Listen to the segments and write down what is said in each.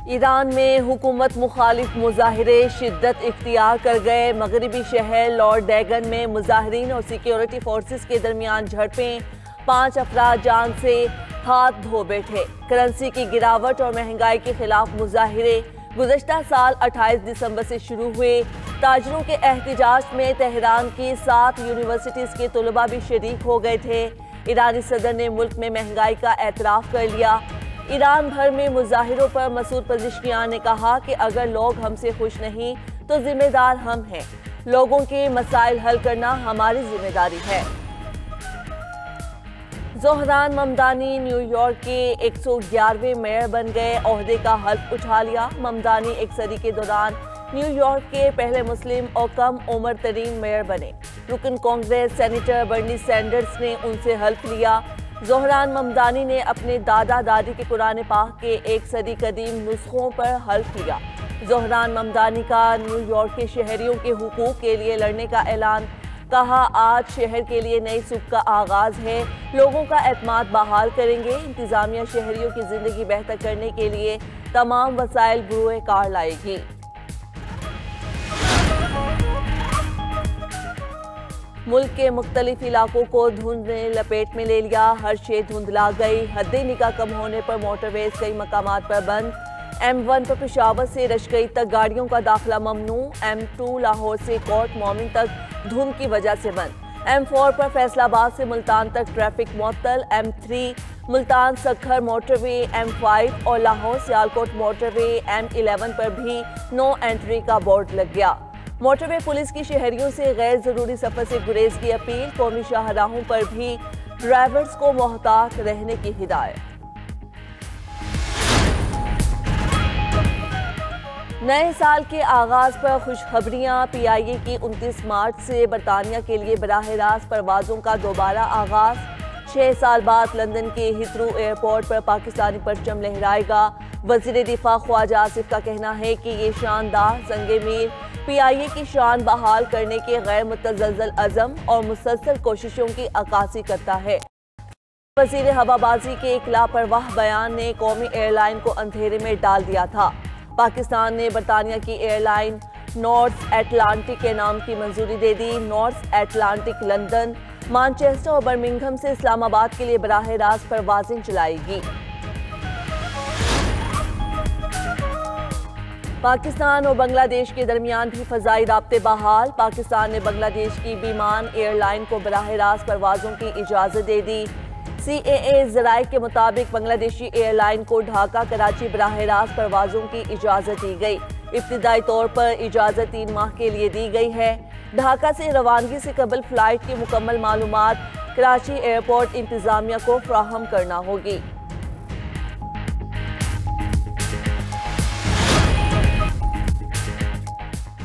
Iran में हुकूमत मुखालिफ मुजाहिरे शिद्दत इख्तियार कर गए। मगरबी शहर लॉर्डेगन में मुजाहिरीन और सिक्योरिटी फोर्सेस के दरमियान झड़पें, 5 अफराद जान से हाथ धो बैठे। करेंसी की गिरावट और महंगाई के खिलाफ मुजाहिरे गुज़श्ता साल 28 दिसंबर से शुरू हुए। ताजरों के एहतजाज में तेहरान की 7 यूनिवर्सिटीज़ के तलबा भी शरीक हो गए थे। ईरानी सदर ने मुल्क में महंगाई का एतराफ़ कर लिया। ईरान भर में मुजाहिरों पर मसूद पज़िश्कियान ने कहा कि अगर लोग हमसे खुश नहीं तो जिम्मेदार हम हैं। लोगों के मसाइल हल करना हमारी जिम्मेदारी है। ज़ोहरान ममदानी न्यूयॉर्क के 111वें मेयर बन गए। ओहदे का हल्फ उठा लिया। ममदानी एक सदी के दौरान न्यूयॉर्क के पहले मुस्लिम और कम उम्र तरीन मेयर बने। रुकन कांग्रेस सेनेटर बर्नी सैंडर्स ने उनसे हल्फ लिया। ज़ोहरान ममदानी ने अपने दादा दादी के कुरान पाक के 1 सदी कदीम नुस्खों पर हल्फ लिया। ज़ोहरान ममदानी का न्यूयॉर्क के शहरियों के हुकूक के लिए लड़ने का ऐलान। कहा, आज शहर के लिए नई सुबह का आगाज है। लोगों का एतमाद बहाल करेंगे। इंतजामिया शहरियों की जिंदगी बेहतर करने के लिए तमाम वसाइल बुए कार लाएगी। मुल्क के मुख्तलिफ इलाकों को धुंध ने लपेट में ले लिया। हर शे धुंधला गई। हद्दे निगाह कम होने पर मोटरवेज कई मकामात पर बंद। M1 पर पेशावर से रशकई तक गाड़ियों का दाखिला ममनू। M2 लाहौर से कोर्ट मोमिन तक धुंध की वजह से बंद। M4 पर फैसलाबाद से मुल्तान तक ट्रैफिक मुअत्तल। M3 Multan Sukkur motorway, M5 और लाहौर सियालकोट मोटरवे M11 पर भी नो एंट्री का बोर्ड लग गया। मोटरवे पुलिस की शहरियों से गैर जरूरी सफर से गुरेज की अपील। कौमी शाहराहों पर भी ड्राइवर्स को मोहतात रहने की हिदायत। नए साल के आगाज पर खुशखबरियां। PIA की 29 मार्च से बरतानिया के लिए बराह रास्त परवाजों का दोबारा आगाज। 6 साल बाद लंदन के हिथरू एयरपोर्ट पर पाकिस्तानी परचम लहराएगा। वज़ीर दिफा ख्वाजा आसिफ का कहना है कि ये शानदार संगे मील PIA की शान बहाल करने के गैर मुतज़लज़ल अज़म और मुसलसल कोशिशों की अक्कासी करता है। वज़ीर हवाबाजी के एक लापरवाह बयान ने कौमी एयरलाइन को अंधेरे में डाल दिया था। पाकिस्तान ने बरतानिया की एयरलाइन नॉर्थ एटलांटिक के नाम की मंजूरी दे दी। नॉर्थ एटलांटिक लंदन, मानचेस्टर और बर्मिंघम से इस्लामाबाद के लिए बराह रास्त परवाज़ें चलाएगी। पाकिस्तान और बांग्लादेश के दरमियान भी फ़ज़ाई राब्ते बहाल। पाकिस्तान ने बांग्लादेश की बीमान एयरलाइन को बराह रास्त परवाज़ों की इजाज़त दे दी। CAA ज़राए के मुताबिक बांग्लादेशी एयरलाइन को ढाका कराची बराह रास्त परवाज़ों की इजाज़त दी गई। इब्तिदाई तौर पर इजाज़त 3 माह के लिए दी गई है। ढाका से रवानगी से कबल फ़्लाइट की मुकम्मल मालूमात कराची एयरपोर्ट इंतज़ामिया को फ्राहम करना होगी।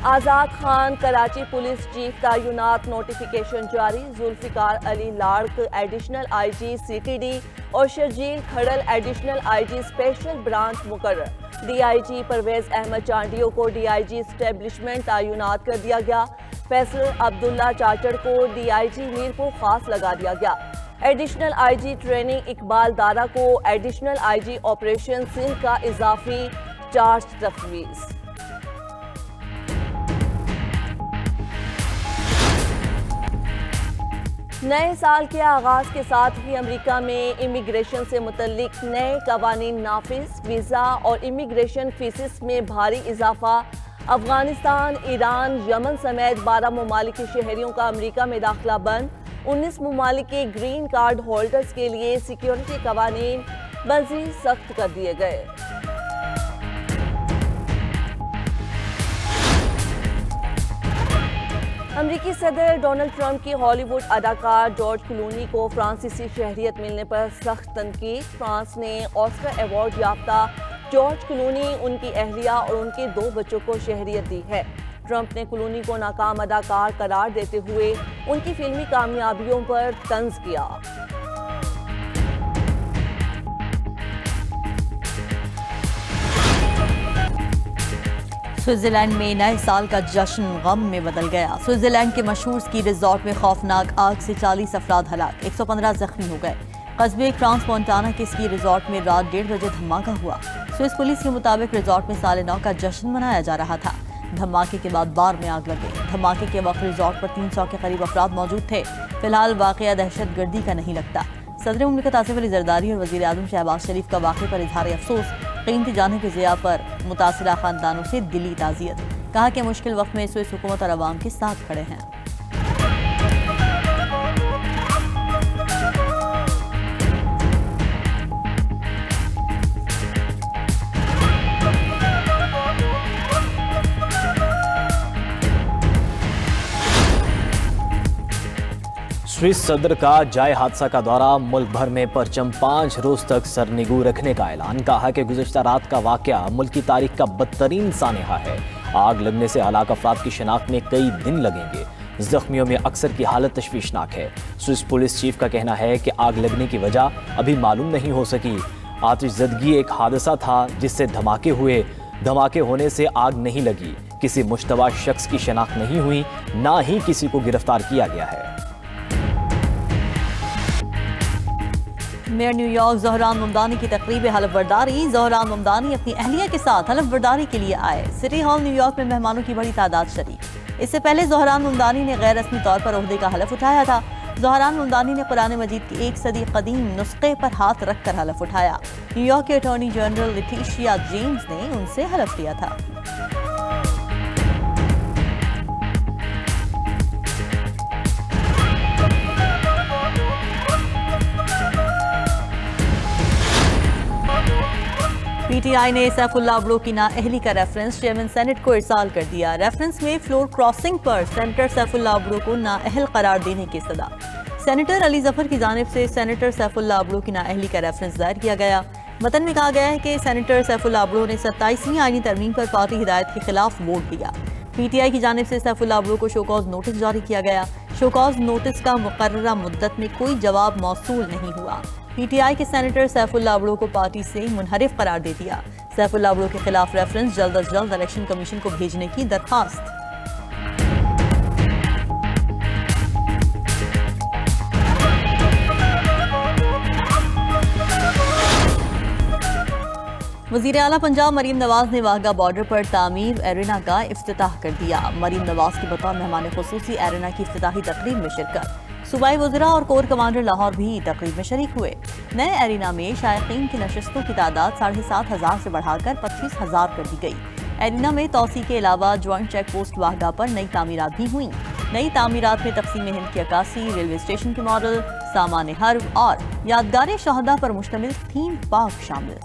आज़ाद खान कराची पुलिस चीफ तायुनात नोटिफिकेशन जारी। Zulfiqar Ali Larik additional IG CTD और Sharjeel Kharal additional IG special branch मुकर्रर। DIG परवेज अहमद चांडियो को DIG स्टेब्लिशमेंट तायुनात कर दिया गया। फैसल अब्दुल्ला चाचड़ को DIG मीरपुर खास लगा दिया गया। Additional IG training Iqbal Dara को एडिशनल IG ऑपरेशन सिंध का इजाफी चार्ज तफवीज़। नए साल के आगाज के साथ ही अमेरिका में इमिग्रेशन से मुतल्लिक नए कवानीन नाफिज। वीज़ा और इमिग्रेशन फीसिस में भारी इजाफा। अफगानिस्तान, ईरान, यमन समेत 12 ममालिक के शहरियों का अमेरिका में दाखिला बंद। 19 ममालिक के ग्रीन कार्ड होल्डर्स के लिए सिक्योरिटी कवानीन मज़ीद सख्त कर दिए गए। अमरीकी सदर डोनाल्ड ट्रंप की हॉलीवुड अदाकार जॉर्ज क्लूनी को फ्रांसीसी शहरियत मिलने पर सख्त तनकीद। फ्रांस ने ऑस्कर अवार्ड याफ्ता जॉर्ज क्लूनी, उनकी अहलिया और उनके 2 बच्चों को शहरियत दी है। ट्रंप ने क्लूनी को नाकाम अदाकार करार देते हुए उनकी फिल्मी कामयाबियों पर तंज किया। स्विट्जरलैंड में नए साल का जश्न गम में बदल गया। स्विट्जरलैंड के मशहूर स्की रिजॉर्ट में खौफनाक आग से 40 अफराद हलाक, 115 जख्मी हो गए। कस्बे ट्रांस मोंटाना के स्की रिजॉर्ट में रात 1:30 बजे धमाका हुआ। स्विस पुलिस के मुताबिक रिजॉर्ट में साल नौ का जश्न मनाया जा रहा था। धमाके के बाद बार में आग लग गई। धमाके के वक्त रिजॉर्ट पर 300 के करीब अफराद मौजूद थे। फिलहाल वाकया दहशतगर्दी का नहीं लगता। सदर मुमलिकत आसिफ अली जरदारी और वजीर आजम शहबाज शरीफ का वाक़े पर इजहार अफसोस। कीमती जाने के ज़िया पर मुतासिरा खानदानों से दिली ताज़ियत। कहा कि मुश्किल वक्त में स्विस हुकूमत और अवाम के साथ खड़े हैं। स्विस सदर का जाए हादसा का दौरा, मुल्क भर में परचम 5 रोज तक सरनिगू रखने का ऐलान। कहा कि गुज़श्ता रात का वाकया मुल्क की तारीख का बदतरीन सानहा है। आग लगने से हलाक अफराद की शनाख्त में कई दिन लगेंगे। जख्मियों में अक्सर की हालत तशवीशनाक है। स्विस पुलिस चीफ का कहना है कि आग लगने की वजह अभी मालूम नहीं हो सकी। आतिशज़दगी एक हादसा था जिससे धमाके हुए। धमाके होने से आग नहीं लगी। किसी मुश्तबा शख्स की शनाख्त नहीं हुई, ना ही किसी को गिरफ्तार किया गया है। मेयर न्यूयॉर्क ज़हरान ममदानी की तकरीब हलफ बर्दारी। ज़हरान ममदानी अपनी अहलिया के साथ हलफ बर्दारी के लिए आए। सिटी हॉल न्यूयॉर्क में मेहमानों की बड़ी तादाद शरीक। इससे पहले ज़हरान ममदानी ने गैर रस्मी तौर पर ओहदे का हलफ उठाया था। ज़हरान ममदानी ने कुरान मजीद की 1 सदी कदीम नुस्खे पर हाथ रखकर हलफ उठाया। न्यूयॉर्क के अटॉर्नी जनरल लेटिशिया जेम्स ने उनसे हलफ लिया था। पीटीआई ने सैफुल्लाह अब्दो की नाअहली का रेफरेंस चेयरमैन सेनेट को इरसाल कर दिया। रेफरेंस में फ्लोर क्रॉसिंग पर सेनेटर सैफुल्लाह अब्दो को नाअहल करार देने की सदा। सेनेटर अली जफर की जानिब से सेनेटर सैफुल्लाह अब्दो की नाअहली का रेफरेंस दायर किया गया। मतन में कहा गया है कि सेनेटर सैफुल्लाह अब्दो ने 27वीं आईनी तरमीम पर पार्टी हिदायत के खिलाफ वोट दिया। पीटीआई की जानिब से सैफुल्लाह अब्दो को शोकॉज नोटिस जारी किया गया। शोकॉज नोटिस का मुकर्ररा मुद्दत में कोई जवाब मौसूल नहीं हुआ। पीटीआई के सेनेटर सैफुल्लाह अब्दो को पार्टी से मुनहरिफ करार दे दिया। सैफुल्लाह अब्दो के खिलाफ रेफरेंस जल्द अज जल्द इलेक्शन कमीशन को भेजने की दरखास्त। वज़ीर आला पंजाब मरीम नवाज ने वाघा बॉर्डर पर तामीर एरेना का इफ्तिताह कर दिया। मरीम नवाज की बतौर मेहमान खुसूसी एरेना की इफ्तिताही तकरीब में शिरकत। सूबाई वज़रा और कोर कमांडर लाहौर भी तकरीब में शरीक हुए। नए एरेना में शायकीन की नशस्तों की तादाद 7,500 से बढ़ाकर 25,000 कर दी गई। एरेना में तौसी के अलावा ज्वाइंट चेक पोस्ट वाघा पर नई तामीरात भी हुई। नई तामीरात में तकसीम हिंद की अक्कासी, रेलवे स्टेशन के मॉडल, सामान हर्ब और यादगार शहदा पर मुश्तमिल थीम पार्क शामिल।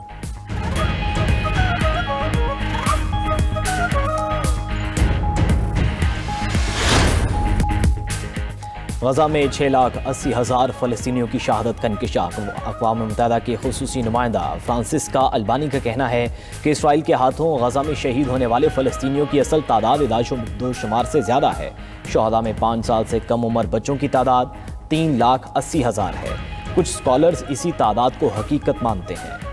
गजा में 6,80,000 फ़लस्तीनियों की शहादत का इंकशाफ। अक़वाम मुत्तहिदा के खुसूसी नुमाइंदा फ्रांसिस्का अल्बानी का कहना है कि इसराइल के हाथों गजा में शहीद होने वाले फ़लस्तीनियों की असल तादाद इदाद-ओ-शुमार से ज़्यादा है। शहदा में 5 साल से कम उम्र बच्चों की तादाद 3,80,000 है। कुछ स्कॉलर्स इसी तादाद को हकीकत मानते हैं।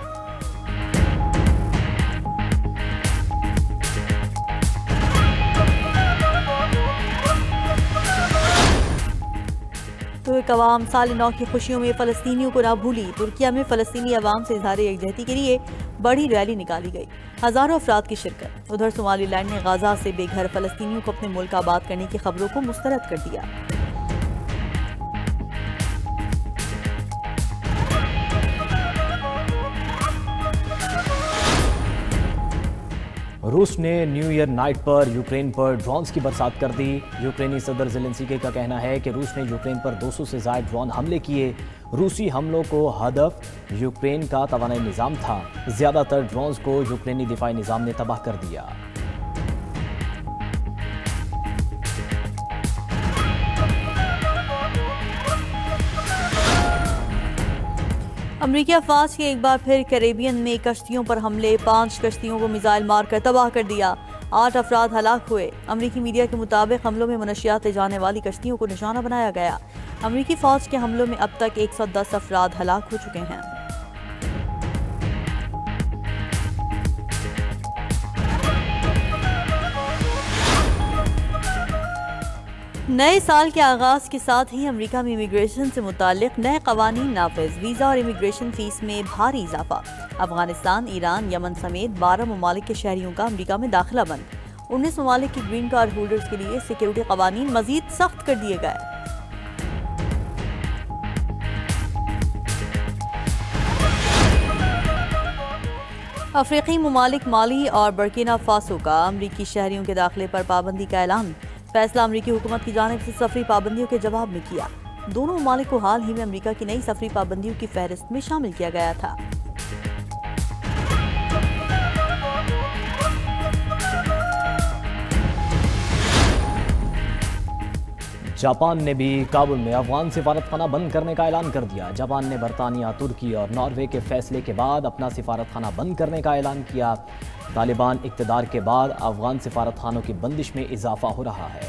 तो अवाम साल नौ की खुशियों में फ़लस्तीनियों को ना भूली। तुर्किया में फ़लस्तीनी अवाम से इजहार यकजहती के लिए बड़ी रैली निकाली गई। हज़ारों अफराद की शिरकत। उधर सोमालीलैंड ने गाजा से बेघर फ़लस्तीनियों को अपने मुल्क आबाद करने की खबरों को मुस्तरद कर दिया। रूस ने न्यू ईयर नाइट पर यूक्रेन पर ड्रोन्स की बरसात कर दी। यूक्रेनी सदर ज़ेलेंस्की का कहना है कि रूस ने यूक्रेन पर 200 से ज़ायद ड्रोन हमले किए। रूसी हमलों को हदफ यूक्रेन का तवानाई निज़ाम था। ज़्यादातर ड्रोन्स को यूक्रेनी दिफाई निज़ाम ने तबाह कर दिया। अमरीकी अफवाज के एक बार फिर कैरेबियन में कश्तियों पर हमले। 5 कश्तियों को मिसाइल मारकर तबाह कर दिया। 8 अफराद हलाक हुए। अमरीकी मीडिया के मुताबिक हमलों में मनशियात ले जाने वाली कश्तियों को निशाना बनाया गया। अमरीकी फौज के हमलों में अब तक 110 अफराद हलाक हो चुके हैं। नए साल के आगाज के साथ ही अमेरिका में इमिग्रेशन से मुतालिक नए कवानीन नाफिज। वीज़ा और इमिग्रेशन फीस में भारी इजाफा। अफगानिस्तान, ईरान, यमन समेत 12 ममालिक के शहरियों का अमेरिका में दाखिला बंद। 19 ममालिक की ग्रीन कार्ड होल्डर्स के लिए सिक्योरिटी कवानीन मजीद सख्त कर दिए गए। अफ्रीकी ममालिक माली और बर्किना फासो का अमरीकी शहरियों के दाखिले पर पाबंदी का ऐलान। फैसला अमरीकी हुकूमत की जानिब से सफरी पाबंदियों के जवाब में किया। दोनों ममालिक को हाल ही में अमरीका की नई सफरी पाबंदियों की फहरिस्त में शामिल किया गया था। जापान ने भी काबुल में अफगान सिफारतखाना बंद करने का ऐलान कर दिया। जापान ने बरतानिया, तुर्की और नॉर्वे के फैसले के बाद अपना सिफारतखाना बंद करने का ऐलान किया। तालिबान इक़्तिदार के बाद अफगान सिफारतखानों की बंदिश में इजाफा हो रहा है।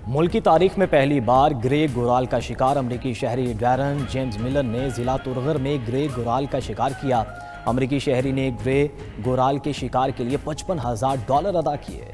मुल्क की तारीख में पहली बार ग्रे गोराल का शिकार अमरीकी शहरी डैरन जेम्स मिलर ने जिला तुरगर में ग्रे गोराल का शिकार किया। अमरीकी शहरी ने ग्रे गोराल के शिकार के लिए $55,000 अदा किए।